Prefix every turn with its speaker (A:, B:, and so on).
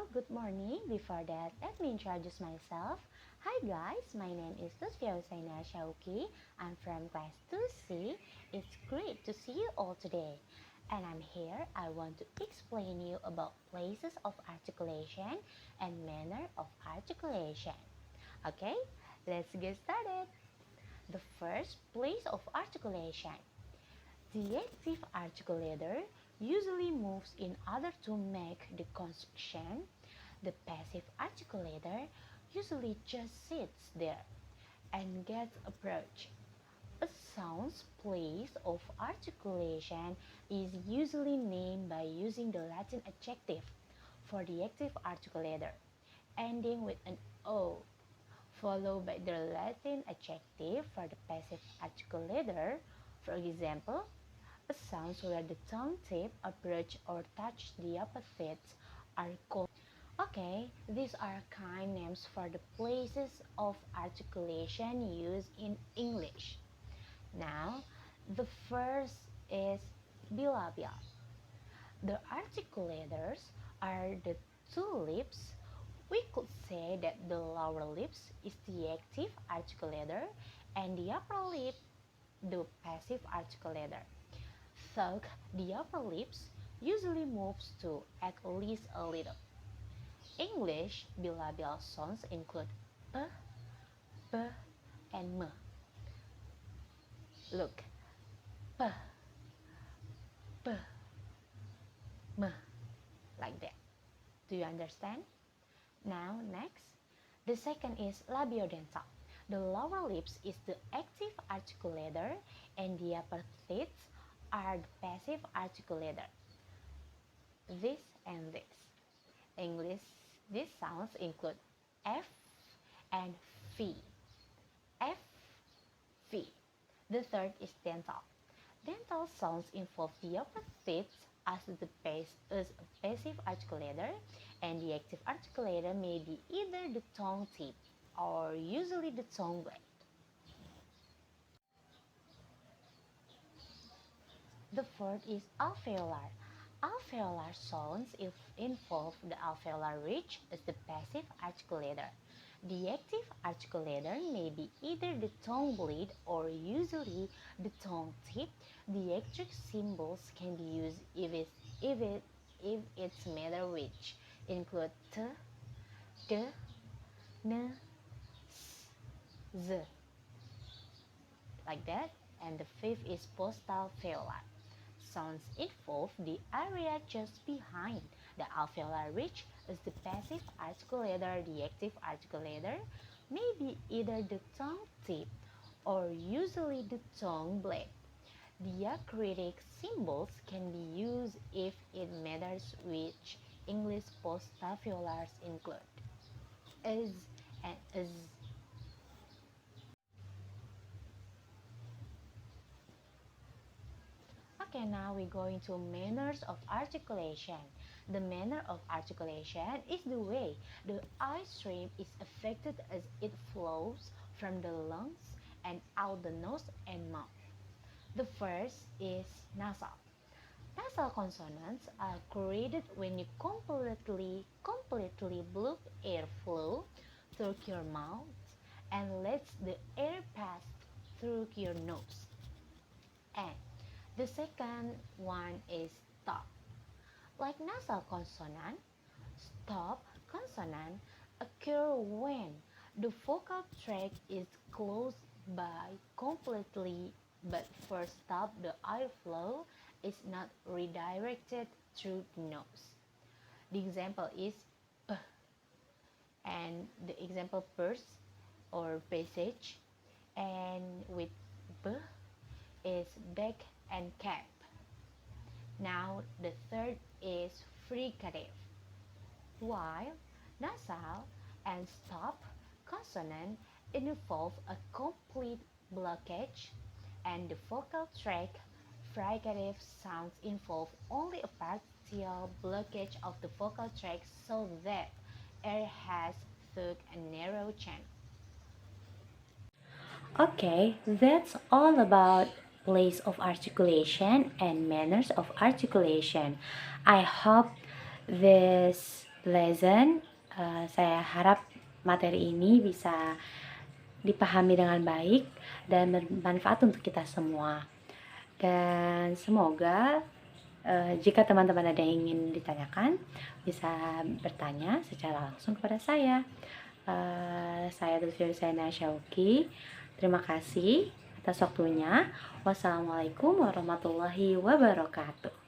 A: Hello, good morning. Before that, let me introduce myself. Hi guys, my name is Luthfiah Husaini. I'm from class 2C. It's great to see you all today. And I'm here, I want to explain you about places of articulation and manner of articulation. Okay, let's get started. The first place of articulation. The active articulator usually moves in order to make the construction. The passive articulator usually just sits there and gets approached. A sound's place of articulation is usually named by using the Latin adjective for the active articulator, ending with an O, followed by the Latin adjective for the passive articulator. For example, a sounds where the tongue tip approach or touch the opposites are called. Okay, these are kind names for the places of articulation used in English. Now, the first is bilabial. The articulators are the two lips. We could say that the lower lips is the active articulator and the upper lip the passive articulator. Thus, the upper lips usually moves to at least a little. English bilabial sounds include p, p, and m. Look, p, p, m, like that. Do you understand? Now, next, the second is labiodental. The lower lips is the active articulator and the upper teeth are the passive articulator. This and this. English, these sounds include F and V. F, V. The third is dental. Dental sounds involve the upper teeth as the passive articulator, and the active articulator may be either the tongue tip or usually the tongue blade. The fourth is alveolar. Alveolar sounds involve the alveolar ridge as the passive articulator. The active articulator may be either the tongue blade or usually the tongue tip. The extra symbols can be used if its matter which include t, d, n, s, z, like that. And the fifth is postalveolar. Sounds involve the area just behind the alveolar ridge as the passive articulator. The active articulator may be either the tongue tip or usually the tongue blade. Diacritic symbols can be used if it matters, which English postalveolars include is and is. Okay, now we're going to manners of articulation. The manner of articulation is the way the eye stream is affected as it flows from the lungs and out the nose and mouth. The first is nasal. Nasal consonants are created when you completely block airflow through your mouth and lets the air pass through your nose. And the second one is stop. Like nasal consonant, stop consonant occur when the vocal tract is closed by completely, but for stop the airflow is not redirected through the nose. The example is p, and the example burst or passage, and with b is back and cap. Now the third is fricative. While nasal and stop consonant involve a complete blockage, and the vocal tract fricative sounds involve only a partial blockage of the vocal tract so that air has through a narrow channel. Okay, that's all about place of articulation and manners of articulation. I hope this lesson. Saya harap materi ini bisa dipahami dengan baik dan bermanfaat untuk kita semua. Dan semoga jika teman-teman ada yang ingin ditanyakan, bisa bertanya secara langsung kepada saya. Saya Luthfiah Syauki. Terima kasih atas waktunya. Wassalamualaikum warahmatullahi wabarakatuh.